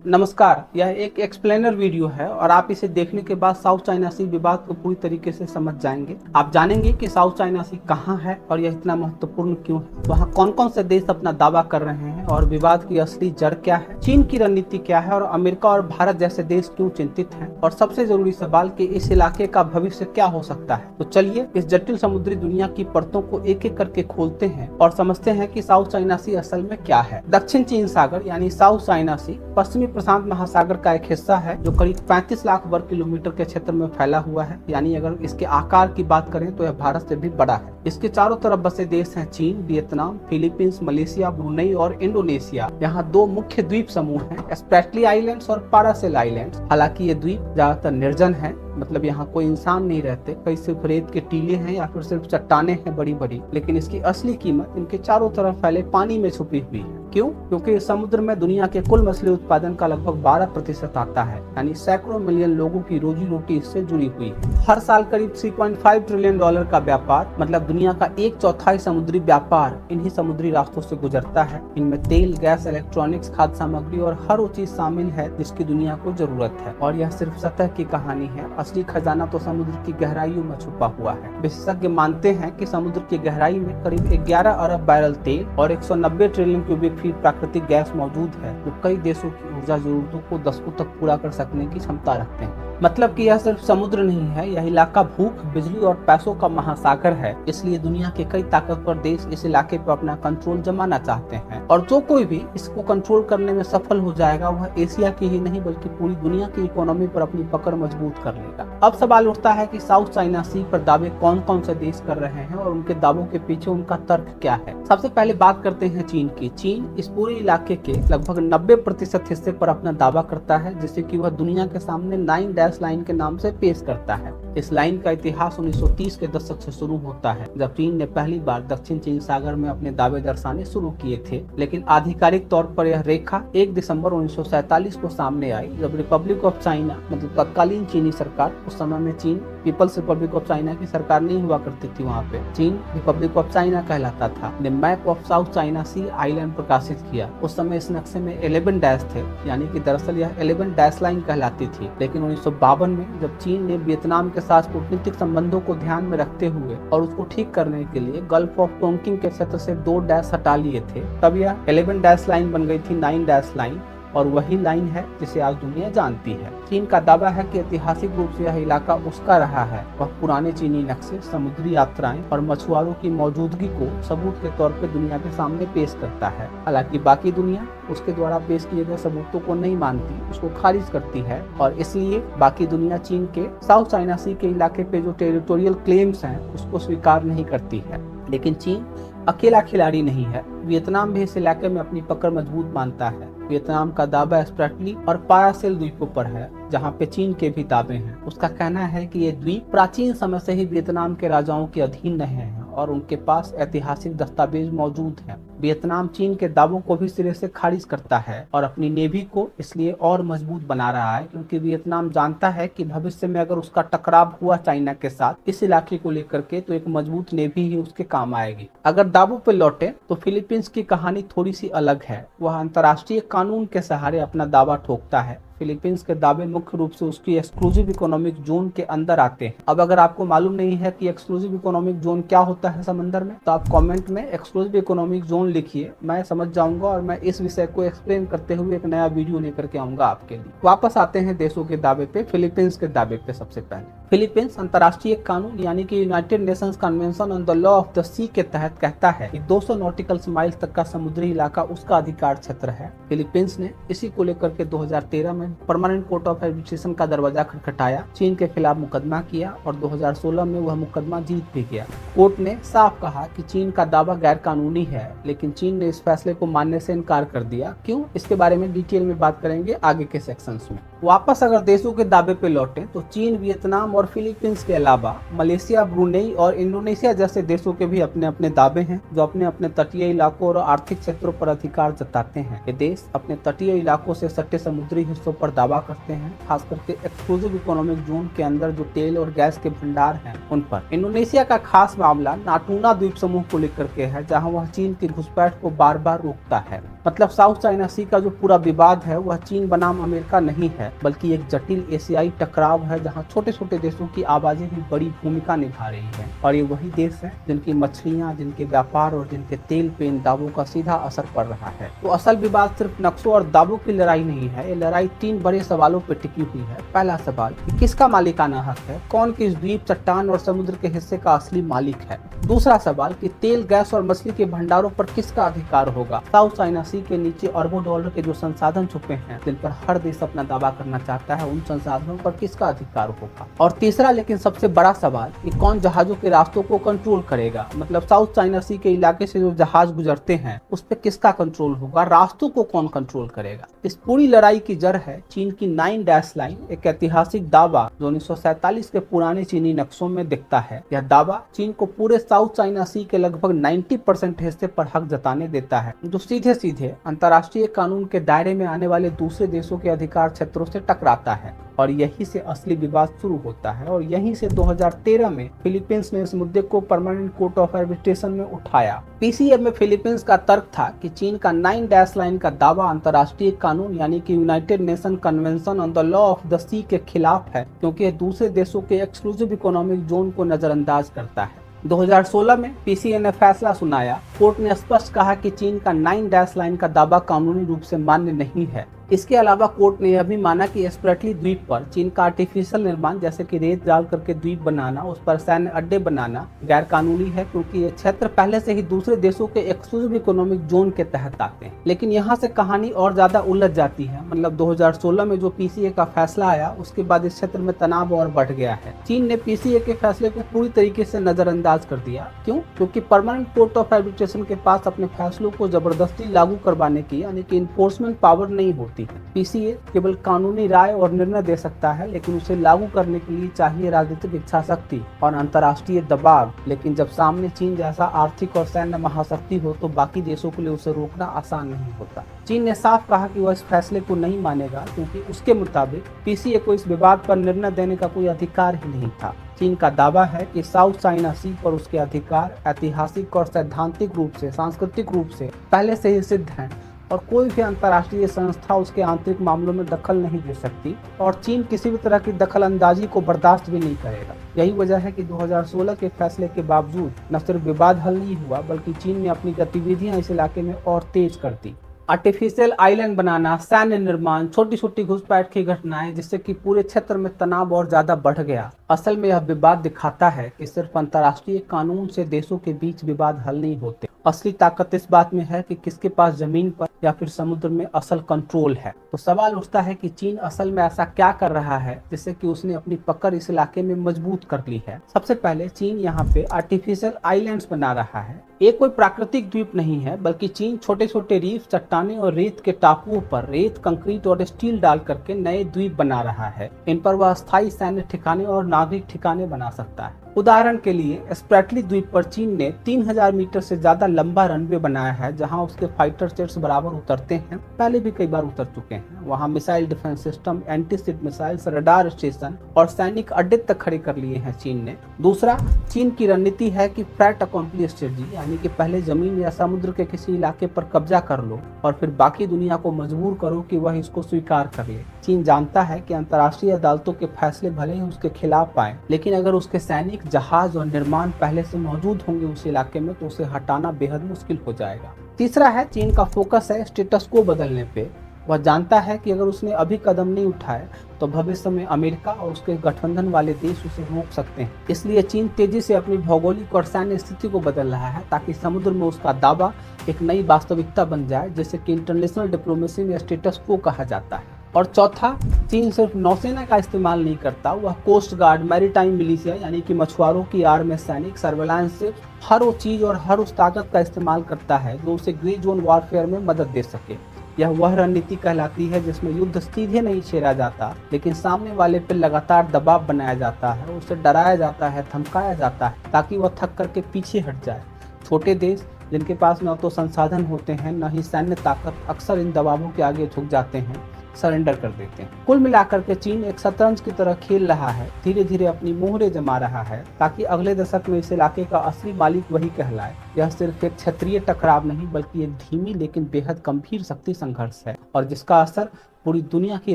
नमस्कार, यह एक एक्सप्लेनर वीडियो है और आप इसे देखने के बाद साउथ चाइना सी विवाद को पूरी तरीके से समझ जाएंगे। आप जानेंगे कि साउथ चाइना सी कहां है और यह इतना महत्वपूर्ण क्यों है, वहां कौन कौन से देश अपना दावा कर रहे हैं और विवाद की असली जड़ क्या है, चीन की रणनीति क्या है और अमेरिका और भारत जैसे देश क्यों चिंतित हैं और सबसे जरूरी सवाल कि इस इलाके का भविष्य क्या हो सकता है। तो चलिए इस जटिल समुद्री दुनिया की परतों को एक एक करके खोलते हैं और समझते हैं कि साउथ चाइना सी असल में क्या है। दक्षिण चीन सागर यानी साउथ चाइना सी पश्चिमी प्रशांत महासागर का एक हिस्सा है जो करीब 35 लाख वर्ग किलोमीटर के क्षेत्र में फैला हुआ है। यानी अगर इसके आकार की बात करें तो यह भारत से भी बड़ा है। इसके चारों तरफ बसे देश हैं चीन, वियतनाम, फिलीपींस, मलेशिया, ब्रुनेई और इंडोनेशिया। यहाँ दो मुख्य द्वीप समूह हैं, स्प्रेटली आइलैंड्स और पारासेल आइलैंड्स। हालांकि ये द्वीप ज्यादातर निर्जन है, मतलब यहाँ कोई इंसान नहीं रहते, कई सिर्फ रेत के टीले हैं या फिर सिर्फ चट्टाने हैं बड़ी बड़ी। लेकिन इसकी असली कीमत इनके चारों तरफ फैले पानी में छुपी हुई है। क्यों? क्योंकि समुद्र में दुनिया के कुल मछली उत्पादन का लगभग 12% आता है, यानी सैकड़ों मिलियन लोगों की रोजी रोटी इससे जुड़ी हुई है। हर साल करीब 3.5 ट्रिलियन डॉलर का व्यापार, मतलब दुनिया का 1/4 समुद्री व्यापार इन्हीं समुद्री रास्तों से गुजरता है। इनमें तेल, गैस, इलेक्ट्रॉनिक्स, खाद्य सामग्री और हर वो चीज शामिल है जिसकी दुनिया को जरूरत है। और यह सिर्फ सतह की कहानी है, असली खजाना तो समुद्र की गहराइयों में छुपा हुआ है। विशेषज्ञ मानते हैं कि समुद्र की गहराई में करीब 11 अरब बैरल तेल और 190 ट्रिलियन क्यूबिक फीट प्राकृतिक गैस मौजूद है, जो कई देशों की ऊर्जा जरूरतों को दशकों तक पूरा कर सकने की क्षमता रखते हैं। मतलब कि यह सिर्फ समुद्र नहीं है, यह इलाका भूख, बिजली और पैसों का महासागर है। इसलिए दुनिया के कई ताकतवर देश इस इलाके पर अपना कंट्रोल जमाना चाहते हैं और जो कोई भी इसको कंट्रोल करने में सफल हो जाएगा वह एशिया की ही नहीं बल्कि पूरी दुनिया की इकोनॉमी पर अपनी पकड़ मजबूत कर लेगा। अब सवाल उठता है कि साउथ चाइना सी पर दावे कौन कौन से देश कर रहे हैं और उनके दावों के पीछे उनका तर्क क्या है। सबसे पहले बात करते हैं चीन की। चीन इस पूरे इलाके के लगभग 90% हिस्से पर अपना दावा करता है, जिससे कि वह दुनिया के सामने 9 डैश लाइन के नाम से पेश करता है। इस लाइन का इतिहास 1930 के दशक से शुरू होता है, जब चीन ने पहली बार दक्षिण चीन सागर में अपने दावे दर्शाने शुरू किए थे। लेकिन आधिकारिक तौर पर यह रेखा 1 दिसंबर 1947 को सामने आई, जब रिपब्लिक ऑफ चाइना, मतलब तत्कालीन चीनी सरकार, उस समय में चीन पीपल्स रिपब्लिक ऑफ चाइना की सरकार नहीं हुआ करती थी, वहाँ पे चीन रिपब्लिक ऑफ चाइना कहलाता था, ने map of South China Sea island प्रकाशित किया। उस समय इस नक्शे में 11 डैश थे, यानी कि दरअसल यह 11 डैश लाइन कहलाती थी। लेकिन 1952 में जब चीन ने वियतनाम के साथ कूटनीतिक संबंधों को ध्यान में रखते हुए और उसको ठीक करने के लिए गल्फ ऑफ टोंकिंग के क्षेत्र से 2 डैश हटा लिए थे, तब यह 11 डैश लाइन बन गई थी 9 डैश लाइन, और वही लाइन है जिसे आज दुनिया जानती है। चीन का दावा है कि ऐतिहासिक रूप से यह इलाका उसका रहा है। वह पुराने चीनी नक्शे, समुद्री यात्राएं और मछुआरों की मौजूदगी को सबूत के तौर पर दुनिया के सामने पेश करता है। हालांकि बाकी दुनिया उसके द्वारा पेश किए गए सबूतों को नहीं मानती, उसको खारिज करती है, और इसलिए बाकी दुनिया चीन के साउथ चाइना सी के इलाके पे जो टेरिटोरियल क्लेम्स हैं उसको स्वीकार नहीं करती है। लेकिन चीन अकेला खिलाड़ी नहीं है, वियतनाम भी इस इलाके में अपनी पकड़ मजबूत मानता है। वियतनाम का दावा स्प्रेटली और पारासेल द्वीपों पर है, जहाँ पे चीन के भी दावे हैं। उसका कहना है कि ये द्वीप प्राचीन समय से ही वियतनाम के राजाओं के अधीन रहे हैं और उनके पास ऐतिहासिक दस्तावेज मौजूद हैं। वियतनाम चीन के दावों को भी सिरे से खारिज करता है और अपनी नेवी को इसलिए और मजबूत बना रहा है, क्योंकि वियतनाम जानता है कि भविष्य में अगर उसका टकराव हुआ चाइना के साथ इस इलाके को लेकर के, तो एक मजबूत नेवी ही उसके काम आएगी। अगर दावों पे लौटे तो फिलीपींस की कहानी थोड़ी सी अलग है। वह अंतर्राष्ट्रीय कानून के सहारे अपना दावा ठोकता है। फिलीपींस के दावे मुख्य रूप से उसकी एक्सक्लूसिव इकोनॉमिक जोन के अंदर आते हैं। अब अगर आपको मालूम नहीं है कि एक्सक्लूसिव इकोनॉमिक जोन क्या होता है समंदर में, तो आप कमेंट में एक्सक्लूसिव इकोनॉमिक जोन लिखिए, मैं समझ जाऊंगा और मैं इस विषय को एक्सप्लेन करते हुए एक नया वीडियो लेकर के आऊंगा आपके लिए। वापस आते हैं देशों के दावे पे। फिलीपींस के दावे पे सबसे पहले, फिलीपींस अंतर्राष्ट्रीय कानून यानी कि United Nations Convention on the Law of the Sea के तहत कहता है कि 200 नॉटिकल माइल्स तक का समुद्री इलाका उसका अधिकार क्षेत्र है। फिलीपींस ने इसी को लेकर के 2013 में परमानेंट कोर्ट ऑफ आर्बिट्रेशन का दरवाजा खटखटाया, चीन के खिलाफ मुकदमा किया और 2016 में वह मुकदमा जीत भी गया। कोर्ट ने साफ कहा कि चीन का दावा गैर कानूनी है, लेकिन चीन ने इस फैसले को मानने से इनकार कर दिया। क्यों? इसके बारे में डिटेल में बात करेंगे आगे के सेक्शंस में। वापस अगर देशों के दावे पे लौटें तो चीन, वियतनाम और फिलीपींस के अलावा मलेशिया, ब्रुनेई और इंडोनेशिया जैसे देशों के भी अपने अपने दावे हैं जो अपने अपने तटीय इलाकों और आर्थिक क्षेत्रों पर अधिकार जताते हैं। ये देश अपने तटीय इलाकों से सटे समुद्री हिस्सों पर दावा करते हैं, खास करके एक्सक्लूसिव इकोनॉमिक जोन के अंदर जो तेल और गैस के भंडार हैं उन पर। इंडोनेशिया का खास मामला नाटूना द्वीप समूह को लेकर के है, जहाँ वह चीन की घुसपैठ को बार बार रोकता है। मतलब साउथ चाइना सी का जो पूरा विवाद है वह चीन बनाम अमेरिका नहीं है, बल्कि एक जटिल एशियाई टकराव है जहां छोटे छोटे देशों की आवाजें भी बड़ी भूमिका निभा रही हैं। और ये वही देश है जिनकी मछलियां, जिनके व्यापार और जिनके तेल पे इन दावों का सीधा असर पड़ रहा है। तो असल विवाद सिर्फ नक्शों और दावों की लड़ाई नहीं है, ये लड़ाई 3 बड़े सवालों पर टिकी हुई है। पहला सवाल कि किसका मालिकाना हक है, कौन किस द्वीप, चट्टान और समुद्र के हिस्से का असली मालिक है। दूसरा सवाल कि तेल, गैस और मछली के भंडारों पर किसका अधिकार होगा। साउथ चाइना सी के नीचे अरबों डॉलर के जो संसाधन छुपे हैं, जिन पर हर देश अपना दावा करना चाहता है, उन संसाधनों पर किसका अधिकार होगा। और तीसरा लेकिन सबसे बड़ा सवाल कि कौन जहाजों के रास्तों को कंट्रोल करेगा। मतलब साउथ चाइना सी के इलाके से जो जहाज गुजरते हैं उस पर किसका कंट्रोल होगा, रास्तों को कौन कंट्रोल करेगा। इस पूरी लड़ाई की जड़ है चीन की 9 डैश लाइन, एक ऐतिहासिक दावा जो 1947 के पुराने चीनी नक्शों में दिखता है। यह दावा चीन को पूरे साउथ चाइना सी के लगभग 90% हिस्से पर हक जताने देता है, जो सीधे सीधे अंतर्राष्ट्रीय कानून के दायरे में आने वाले दूसरे देशों के अधिकार क्षेत्रों से टकराता है। और यहीं से असली विवाद शुरू होता है और यहीं से 2013 में फिलीपींस ने इस मुद्दे को परमानेंट कोर्ट ऑफ आर्बिट्रेशन में उठाया। पीसीए में फिलीपींस का तर्क था कि चीन का 9 डैश लाइन का दावा अंतर्राष्ट्रीय कानून यानी कि United Nation Convention on the Law of the Sea के खिलाफ है, क्योंकि यह दूसरे देशों के एक्सक्लूसिव इकोनॉमिक जोन को नजरअंदाज करता है। 2016 में पीसीए ने फैसला सुनाया। कोर्ट ने स्पष्ट कहा कि चीन का 9 डैश लाइन का दावा कानूनी रूप से मान्य नहीं है। इसके अलावा कोर्ट ने यह भी माना कि स्प्रेटली द्वीप पर चीन का आर्टिफिशियल निर्माण जैसे कि रेत डाल करके द्वीप बनाना, उस पर सैन्य अड्डे बनाना गैर कानूनी है, क्योंकि ये क्षेत्र पहले से ही दूसरे देशों के एक्सक्लूसिव इकोनॉमिक जोन के तहत आते हैं। लेकिन यहाँ से कहानी और ज्यादा उलझ जाती है। मतलब 2016 में जो पीसीए का फैसला आया उसके बाद इस क्षेत्र में तनाव और बढ़ गया है। चीन ने पीसीए के फैसले को पूरी तरीके से नजरअंदाज कर दिया। क्यों? क्योंकि परमानेंट कोर्ट ऑफ आर्बिट्रेशन के पास अपने फैसलों को जबरदस्ती लागू करवाने की यानी कि इन्फोर्समेंट पावर नहीं होती। पीसीए केवल कानूनी राय और निर्णय दे सकता है, लेकिन उसे लागू करने के लिए चाहिए राजनीतिक इच्छा शक्ति और अंतर्राष्ट्रीय दबाव। लेकिन जब सामने चीन जैसा आर्थिक और सैन्य महाशक्ति हो तो बाकी देशों के लिए उसे रोकना आसान नहीं होता। चीन ने साफ कहा कि वह इस फैसले को नहीं मानेगा, क्योंकि उसके मुताबिक पीसीए को इस विवाद पर निर्णय देने का कोई अधिकार ही नहीं था। चीन का दावा है कि साउथ चाइना सी पर उसके अधिकार ऐतिहासिक और सैद्धांतिक रूप से, सांस्कृतिक रूप से पहले से ही सिद्ध हैं और कोई भी अंतर्राष्ट्रीय संस्था उसके आंतरिक मामलों में दखल नहीं दे सकती और चीन किसी भी तरह की दखल अंदाजी को बर्दाश्त भी नहीं करेगा। यही वजह है कि 2016 के फैसले के बावजूद न सिर्फ विवाद हल नहीं हुआ, बल्कि चीन ने अपनी गतिविधियां इस इलाके में और तेज कर दी। आर्टिफिशियल आइलैंड बनाना, सैन्य निर्माण, छोटी छोटी घुसपैठ की घटनाएं, जिससे कि पूरे क्षेत्र में तनाव और ज्यादा बढ़ गया। असल में यह विवाद दिखाता है कि सिर्फ अंतर्राष्ट्रीय कानून से देशों के बीच विवाद हल नहीं होते। असली ताकत इस बात में है कि किसके पास जमीन पर या फिर समुद्र में असल कंट्रोल है। तो सवाल उठता है कि चीन असल में ऐसा क्या कर रहा है जिससे कि उसने अपनी पकड़ इस इलाके में मजबूत कर ली है। सबसे पहले चीन यहाँ पे आर्टिफिशियल आइलैंड्स बना रहा है। ये कोई प्राकृतिक द्वीप नहीं है, बल्कि चीन छोटे छोटे रीफ, चट्टाने और रेत के टापुओं पर रेत, कंक्रीट और स्टील डाल करके नए द्वीप बना रहा है। इन पर वह अस्थायी सैन्य ठिकाने और नागरिक ठिकाने बना सकता है। उदाहरण के लिए स्प्रेटली द्वीप पर चीन ने 3000 मीटर से ज्यादा लंबा रनवे बनाया है, जहां उसके फाइटर जेट्स बराबर उतरते हैं, पहले भी कई बार उतर चुके हैं। वहां missile defence system, anti ship missiles, radar station और सैनिक अड्डे तक खड़े कर लिए हैं चीन ने। दूसरा, चीन की रणनीति है कि फैट अकॉम्प्लिश स्ट्रेटजी, यानी कि पहले जमीन या समुद्र के किसी इलाके पर कब्जा कर लो और फिर बाकी दुनिया को मजबूर करो कि वह इसको स्वीकार कर ले। चीन जानता है कि अंतर्राष्ट्रीय अदालतों के फैसले भले ही उसके खिलाफ आए, लेकिन अगर उसके सैनिक, जहाज और निर्माण पहले से मौजूद होंगे उस इलाके में तो उसे हटाना बेहद मुश्किल हो जाएगा। तीसरा है, चीन का फोकस है स्टेटस को बदलने पे। वह जानता है कि अगर उसने अभी कदम नहीं उठाए तो भविष्य में अमेरिका और उसके गठबंधन वाले देश उसे रोक सकते हैं। इसलिए चीन तेजी से अपनी भौगोलिक और सैन्य स्थिति को बदल रहा है, ताकि समुद्र में उसका दावा एक नई वास्तविकता बन जाए, जिसे कि इंटरनेशनल डिप्लोमेसी में स्टेटस को कहा जाता है। और चौथा, चीन सिर्फ नौसेना का इस्तेमाल नहीं करता, वह कोस्ट गार्ड, मैरीटाइम मिलिशिया यानी कि मछुआरों की आड़ में सैनिक, सर्वेलांस से हर वो चीज और हर उस ताकत का इस्तेमाल करता है जो उसे ग्रे जोन वॉरफेयर में मदद दे सके। यह वह रणनीति कहलाती है जिसमें युद्ध सीधे नहीं छेड़ा जाता, लेकिन सामने वाले पर लगातार दबाव बनाया जाता है, उसे डराया जाता है, धमकाया जाता है ताकि वह थक करके पीछे हट जाए। छोटे देश जिनके पास न तो संसाधन होते हैं न ही सैन्य ताकत, अक्सर इन दबावों के आगे झुक जाते हैं, सरेंडर कर देते हैं। कुल मिलाकर के चीन एक शतरंज की तरह खेल रहा है, धीरे धीरे अपनी मोहरें जमा रहा है ताकि अगले दशक में इस इलाके का असली मालिक वही कहलाए। यह सिर्फ एक क्षेत्रीय टकराव नहीं बल्कि एक धीमी लेकिन बेहद गंभीर शक्ति संघर्ष है और जिसका असर पूरी दुनिया की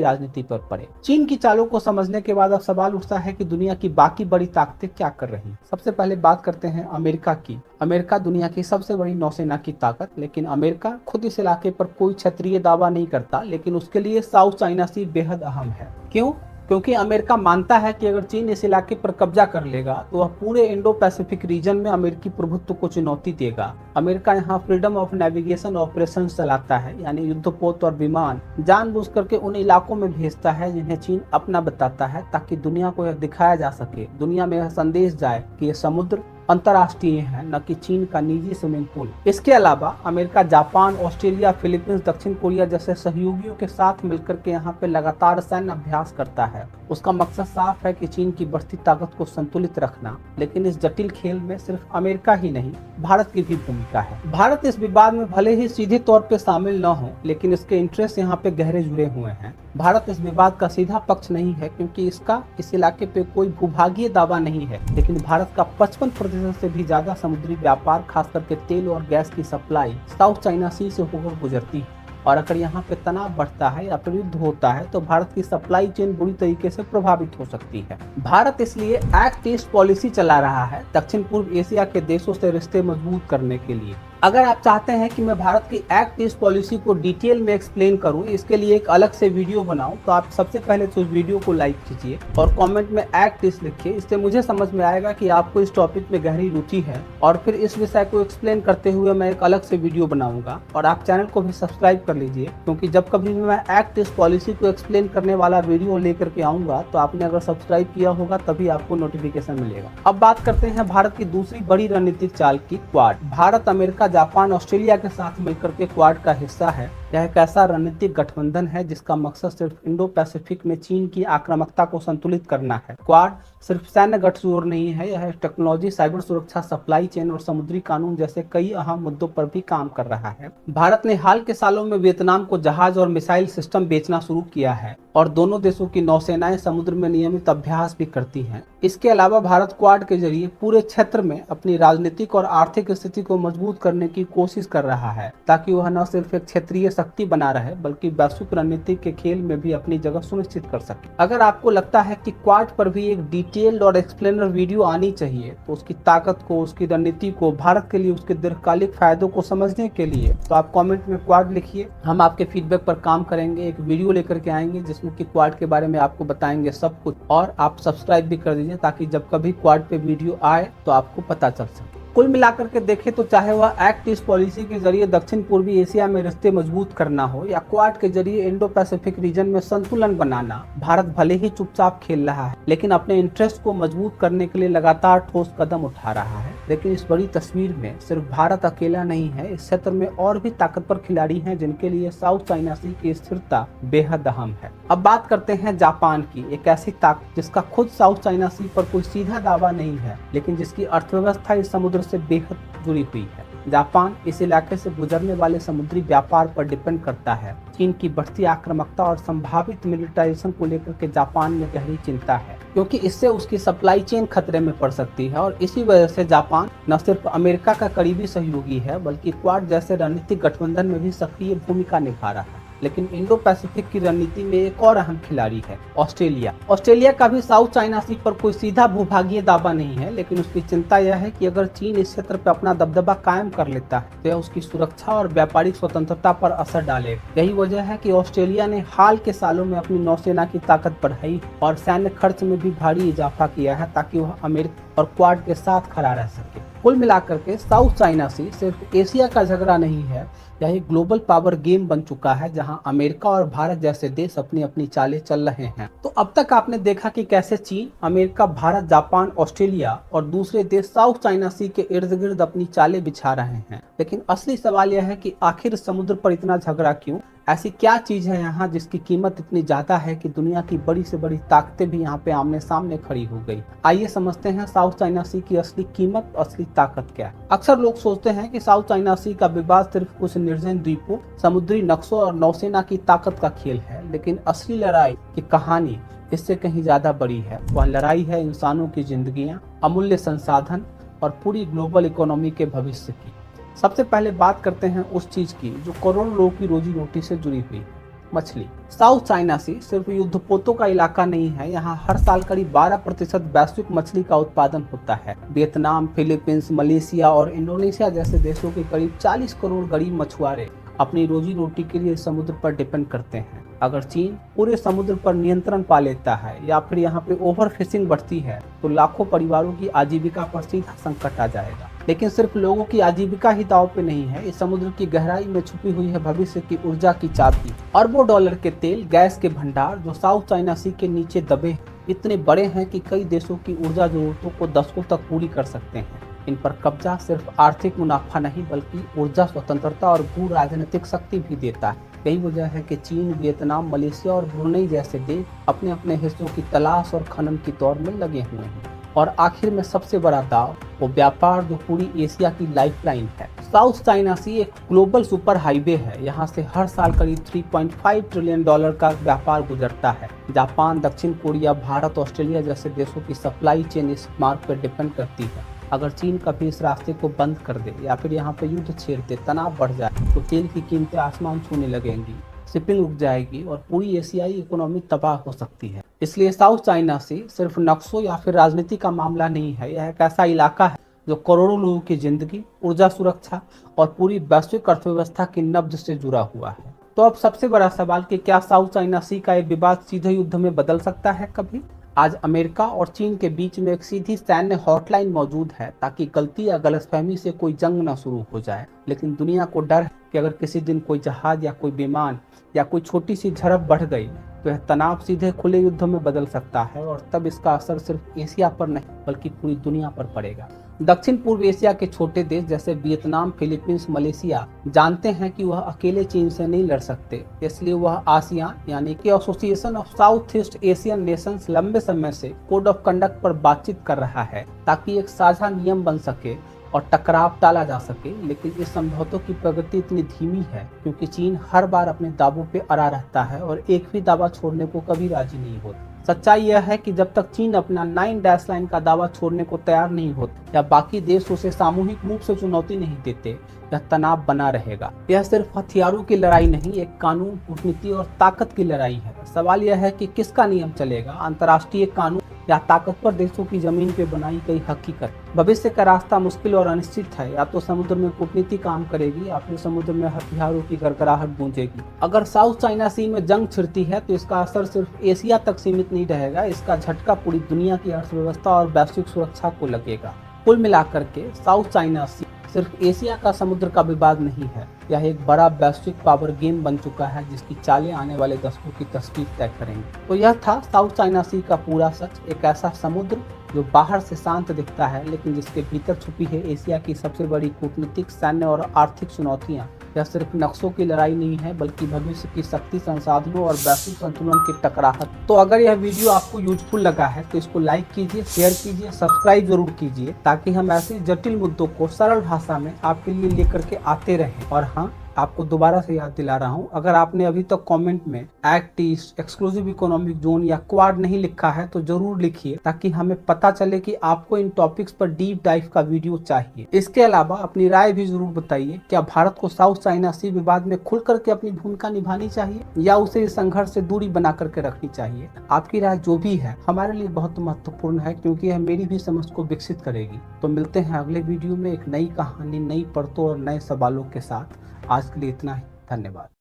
राजनीति पर पड़े। चीन की चालों को समझने के बाद अब सवाल उठता है कि दुनिया की बाकी बड़ी ताकतें क्या कर रही हैं। सबसे पहले बात करते हैं अमेरिका की। अमेरिका दुनिया की सबसे बड़ी नौसेना की ताकत, लेकिन अमेरिका खुद इस इलाके पर कोई क्षेत्रीय दावा नहीं करता, लेकिन उसके लिए साउथ चाइना सी बेहद अहम है। क्यों? क्योंकि अमेरिका मानता है कि अगर चीन इस इलाके पर कब्जा कर लेगा तो वह पूरे इंडो पैसिफिक रीजन में अमेरिकी प्रभुत्व को चुनौती देगा। अमेरिका यहाँ फ्रीडम ऑफ नेविगेशन ऑपरेशन चलाता है, यानी युद्धपोत और विमान जानबूझ करके उन इलाकों में भेजता है जिन्हें चीन अपना बताता है, ताकि दुनिया को यह दिखाया जा सके, दुनिया में यह संदेश जाए कि यह समुद्र अंतर्राष्ट्रीय है, न कि चीन का निजी स्विमिंग पूल। इसके अलावा अमेरिका जापान, ऑस्ट्रेलिया, फिलीपींस, दक्षिण कोरिया जैसे सहयोगियों के साथ मिलकर के यहाँ पे लगातार सैन्य अभ्यास करता है। उसका मकसद साफ है कि चीन की बढ़ती ताकत को संतुलित रखना। लेकिन इस जटिल खेल में सिर्फ अमेरिका ही नहीं, भारत की भी भूमिका है। भारत इस विवाद में भले ही सीधे तौर पे शामिल न हो, लेकिन इसके इंटरेस्ट यहाँ पे गहरे जुड़े हुए हैं। भारत इस विवाद का सीधा पक्ष नहीं है क्योंकि इसका इस इलाके पे कोई भूभागीय दावा नहीं है, लेकिन भारत का 55% से भी ज्यादा समुद्री व्यापार, खास करके तेल और गैस की सप्लाई साउथ चाइना सी से होकर गुजरती है। और अगर यहाँ पे तनाव बढ़ता है या फिर युद्ध होता है तो भारत की सप्लाई चेन बुरी तरीके से प्रभावित हो सकती है। भारत इसलिए एक्ट ईस्ट पॉलिसी चला रहा है दक्षिण पूर्व एशिया के देशों से रिश्ते मजबूत करने के लिए। अगर आप चाहते हैं कि मैं भारत की एक्ट ईस्ट पॉलिसी को डिटेल में एक्सप्लेन करूं, इसके लिए एक अलग से वीडियो बनाऊं, तो आप सबसे पहले तो उस वीडियो को लाइक कीजिए और कमेंट में एक्ट ईस्ट लिखिए। इससे मुझे समझ में आएगा कि आपको इस टॉपिक में गहरी रुचि है और फिर इस विषय को एक्सप्लेन करते हुए मैं एक अलग से वीडियो बनाऊंगा। और आप चैनल को भी सब्सक्राइब कर लीजिए, क्योंकि जब कभी भी मैं एक्ट ईस्ट पॉलिसी को एक्सप्लेन करने वाला वीडियो लेकर के आऊंगा तो आपने अगर सब्सक्राइब किया होगा तभी आपको नोटिफिकेशन मिलेगा। अब बात करते हैं भारत की दूसरी बड़ी रणनीतिक चाल की, quad. Bharat, America, Japan, Australia के साथ मिलकर के क्वाड का हिस्सा है। यह एक ऐसा रणनीतिक गठबंधन है जिसका मकसद सिर्फ इंडो पैसिफिक में चीन की आक्रामकता को संतुलित करना है। क्वाड सिर्फ सैन्य गठजोड़ नहीं है, यह टेक्नोलॉजी, साइबर सुरक्षा, सप्लाई चेन और समुद्री कानून जैसे कई अहम मुद्दों पर भी काम कर रहा है। भारत ने हाल के सालों में वियतनाम को जहाज और मिसाइल सिस्टम बेचना शुरू किया है और दोनों देशों की नौसेनाएं समुद्र में नियमित अभ्यास भी करती हैं। इसके अलावा भारत क्वाड के जरिए पूरे क्षेत्र में अपनी राजनीतिक और आर्थिक स्थिति को मजबूत करने की कोशिश कर रहा है, ताकि वह न सिर्फ एक क्षेत्रीय शक्ति बना रहे बल्कि वैश्विक रणनीति के खेल में भी अपनी जगह सुनिश्चित कर सके। अगर आपको लगता है कि क्वाड पर भी एक डिटेल्ड और एक्सप्लेनर वीडियो आनी चाहिए, तो उसकी ताकत को, उसकी रणनीति को, भारत के लिए उसके दीर्घकालिक फायदों को समझने के लिए तो आप कमेंट में क्वाड लिखिए। हम आपके फीडबैक पर काम करेंगे, एक वीडियो लेकर के आएंगे जिसमें कि क्वाड के बारे में आपको बताएंगे सब कुछ। और आप सब्सक्राइब भी कर दीजिए ताकि जब कभी क्वाड पे वीडियो आए तो आपको पता चल सके। कुल मिलाकर के देखें तो चाहे वह एक्ट ईस्ट पॉलिसी के जरिए दक्षिण पूर्वी एशिया में रिश्ते मजबूत करना हो या क्वाड के जरिए इंडो पैसिफिक रीजन में संतुलन बनाना, भारत भले ही चुपचाप खेल रहा है लेकिन अपने इंटरेस्ट को मजबूत करने के लिए लगातार ठोस कदम उठा रहा है। लेकिन इस बड़ी तस्वीर में सिर्फ भारत अकेला नहीं है, इस क्षेत्र में और भी ताकतवर खिलाड़ी हैं जिनके लिए साउथ चाइना सी की स्थिरता बेहद अहम है। अब बात करते हैं जापान की, एक ऐसी ताकत जिसका खुद साउथ चाइना सी पर कोई सीधा दावा नहीं है, लेकिन जिसकी अर्थव्यवस्था इस समुद्र से बेहद जुड़ी हुई है। जापान इस इलाके से गुजरने वाले समुद्री व्यापार पर डिपेंड करता है। चीन की बढ़ती आक्रामकता और संभावित मिलिटाइजेशन को लेकर के जापान में गहरी चिंता है, क्योंकि इससे उसकी सप्लाई चेन खतरे में पड़ सकती है। और इसी वजह से जापान न सिर्फ अमेरिका का करीबी सहयोगी है बल्कि क्वाड जैसे रणनीतिक गठबंधन में भी सक्रिय भूमिका निभा रहा है। लेकिन इंडो पैसिफिक की रणनीति में एक और अहम खिलाड़ी है, ऑस्ट्रेलिया। ऑस्ट्रेलिया का भी साउथ चाइना सी पर कोई सीधा भूभागीय दावा नहीं है, लेकिन उसकी चिंता यह है कि अगर चीन इस क्षेत्र पर अपना दबदबा कायम कर लेता है तो यह उसकी सुरक्षा और व्यापारिक स्वतंत्रता पर असर डालेगा। यही वजह है कि ऑस्ट्रेलिया ने हाल के सालों में अपनी नौसेना की ताकत बढ़ाई और सैन्य खर्च में भी भारी इजाफा किया है, ताकि वह अमेरिका और क्वाड के साथ खड़ा रह सके। कुल मिलाकर के साउथ चाइना सी सिर्फ एशिया का झगड़ा नहीं है, यह एक ग्लोबल पावर गेम बन चुका है जहां अमेरिका और भारत जैसे देश अपनी अपनी चालें चल रहे हैं। तो अब तक आपने देखा कि कैसे चीन, अमेरिका, भारत, जापान, ऑस्ट्रेलिया और दूसरे देश साउथ चाइना सी के इर्द गिर्द अपनी चालें बिछा रहे हैं। लेकिन असली सवाल यह है कि आखिर समुद्र पर इतना झगड़ा क्यों? ऐसी क्या चीज है यहाँ जिसकी कीमत इतनी ज्यादा है कि दुनिया की बड़ी से बड़ी ताकतें भी यहाँ पे आमने सामने खड़ी हो गई। आइए समझते हैं साउथ चाइना सी की असली कीमत, असली ताकत क्या है। अक्सर लोग सोचते हैं कि साउथ चाइना सी का विवाद सिर्फ कुछ निर्जन द्वीपों, समुद्री नक्शों और नौसेना की ताकत का खेल है, लेकिन असली लड़ाई की कहानी इससे कहीं ज्यादा बड़ी है। वह लड़ाई है इंसानों की जिंदगियां, अमूल्य संसाधन और पूरी ग्लोबल इकोनॉमी के भविष्य की। सबसे पहले बात करते हैं उस चीज की जो करोड़ों लोगों की रोजी रोटी से जुड़ी हुई है, मछली। साउथ चाइना सी सिर्फ युद्धपोतों का इलाका नहीं है, यहाँ हर साल करीब 12% वैश्विक मछली का उत्पादन होता है। वियतनाम, फिलीपींस, मलेशिया और इंडोनेशिया जैसे देशों के करीब 40 करोड़ गरीब मछुआरे अपनी रोजी रोटी के लिए समुद्र पर डिपेंड करते हैं। अगर चीन पूरे समुद्र पर नियंत्रण पा लेता है या फिर यहाँ पे ओवर फिशिंग बढ़ती है तो लाखों परिवारों की आजीविका पर सीधा संकट आ जाएगा। लेकिन सिर्फ लोगों की आजीविका ही दांव पे नहीं है, इस समुद्र की गहराई में छुपी हुई है भविष्य की ऊर्जा की चाबी। अरबों डॉलर के तेल, गैस के भंडार जो साउथ चाइना सी के नीचे दबे इतने बड़े हैं कि कई देशों की ऊर्जा जरूरतों को दशकों तक पूरी कर सकते हैं। इन पर कब्जा सिर्फ आर्थिक मुनाफा नहीं बल्कि ऊर्जा स्वतंत्रता और भू राजनीतिक शक्ति भी देता है। यही वजह है कि चीन, वियतनाम, मलेशिया और ब्रुनेई जैसे देश अपने अपने हिस्सों की तलाश और खनन की दौड़ में लगे हुए हैं। और आखिर में सबसे बड़ा दाव वो व्यापार जो पूरी एशिया की लाइफलाइन है। साउथ चाइना सी एक ग्लोबल सुपर हाईवे है, यहाँ से हर साल करीब 3.5 ट्रिलियन डॉलर का व्यापार गुजरता है। जापान, दक्षिण कोरिया, भारत, ऑस्ट्रेलिया जैसे देशों की सप्लाई चेन इस मार्ग पर डिपेंड करती है। अगर चीन कभी इस रास्ते को बंद कर दे या फिर यहाँ पे युद्ध छेड़ दे, तनाव बढ़ जाए तो तेल की कीमतें आसमान छूने लगेंगी, शिपिंग रुक जाएगी और पूरी एशियाई इकोनॉमी तबाह हो सकती है। इसलिए साउथ चाइना सी सिर्फ नक्शों या फिर राजनीति का मामला नहीं है, यह एक ऐसा इलाका है जो करोड़ों लोगों की जिंदगी, ऊर्जा सुरक्षा और पूरी वैश्विक अर्थव्यवस्था की नब्ज से जुड़ा हुआ है। तो अब सबसे बड़ा सवाल कि क्या साउथ चाइना सी का एक विवाद सीधे युद्ध में बदल सकता है कभी? आज अमेरिका और चीन के बीच में एक सीधी सैन्य हॉटलाइन मौजूद है ताकि गलती या गलतफहमी से कोई जंग न शुरू हो जाए। लेकिन दुनिया को डर है कि अगर किसी दिन कोई जहाज या कोई विमान या कोई छोटी सी झड़प बढ़ गई तो यह तनाव सीधे खुले युद्ध में बदल सकता है और तब इसका असर सिर्फ एशिया पर नहीं बल्कि पूरी दुनिया पर पड़ेगा। दक्षिण पूर्व एशिया के छोटे देश जैसे वियतनाम, फिलीपींस, मलेशिया जानते हैं कि वह अकेले चीन से नहीं लड़ सकते, इसलिए वह आसियान यानी कि association of south east Asian Nations लंबे समय से कोड ऑफ कंडक्ट पर बातचीत कर रहा है ताकि एक साझा नियम बन सके और टकराव टाला जा सके। लेकिन इस समझौतों की प्रगति इतनी धीमी है क्योंकि चीन हर बार अपने दावों पे अड़ा रहता है और एक भी दावा छोड़ने को कभी राजी नहीं होता। सच्चाई यह है कि जब तक चीन अपना 9 डैश लाइन का दावा छोड़ने को तैयार नहीं होता या बाकी देश उसे सामूहिक रूप से चुनौती नहीं देते, यह तनाव बना रहेगा। यह सिर्फ हथियारों की लड़ाई नहीं, एक कानून, कूटनीति और ताकत की लड़ाई है। सवाल यह है कि किसका नियम चलेगा, अंतर्राष्ट्रीय कानून या ताकतवर देशों की जमीन पे बनाई गई हकीकत। भविष्य का रास्ता मुश्किल और अनिश्चित है, या तो समुद्र में कूटनीति काम करेगी या फिर समुद्र में हथियारों की गड़गड़ाहट गूंजेगी। अगर साउथ चाइना सी में जंग छिड़ती है तो इसका असर सिर्फ एशिया तक सीमित नहीं रहेगा, इसका झटका पूरी दुनिया की अर्थव्यवस्था और वैश्विक सुरक्षा को लगेगा। कुल मिलाकर के साउथ चाइना सी सिर्फ एशिया का समुद्र का विवाद नहीं है, यह एक बड़ा वैश्विक पावर गेम बन चुका है जिसकी चालें आने वाले दशकों की तस्वीर तय करेंगी। तो यह था साउथ चाइना सी का पूरा सच, एक ऐसा समुद्र जो बाहर से शांत दिखता है लेकिन जिसके भीतर छुपी है एशिया की सबसे बड़ी कूटनीतिक, सैन्य और आर्थिक चुनौतियां। यह सिर्फ नक्शों की लड़ाई नहीं है बल्कि भविष्य की शक्ति, संसाधनों और वैश्विक संतुलन की टकराहट। तो अगर यह वीडियो आपको यूजफुल लगा है तो इसको लाइक कीजिए, शेयर कीजिए, सब्सक्राइब जरूर कीजिए ताकि हम ऐसे जटिल मुद्दों को सरल भाषा में आपके लिए लेकर के आते रहें। और हाँ, आपको दोबारा से याद दिला रहा हूँ, अगर आपने अभी तक कमेंट में act east, exclusive economic zone या क्वाड नहीं लिखा है तो जरूर लिखिए ताकि हमें पता चले कि आपको इन टॉपिक्स पर डीप डाइव का वीडियो चाहिए। इसके अलावा अपनी राय भी जरूर बताइए, क्या भारत को साउथ चाइना सी विवाद में खुल करके अपनी भूमिका निभानी चाहिए या उसे इस संघर्ष से दूरी बना करके रखनी चाहिए? आपकी राय जो भी है हमारे लिए बहुत महत्वपूर्ण है क्योंकि यह मेरी भी समझ को विकसित करेगी। तो मिलते हैं अगले वीडियो में एक नई कहानी, नई परतों और नए सवालों के साथ। आज के लिए इतना ही, धन्यवाद।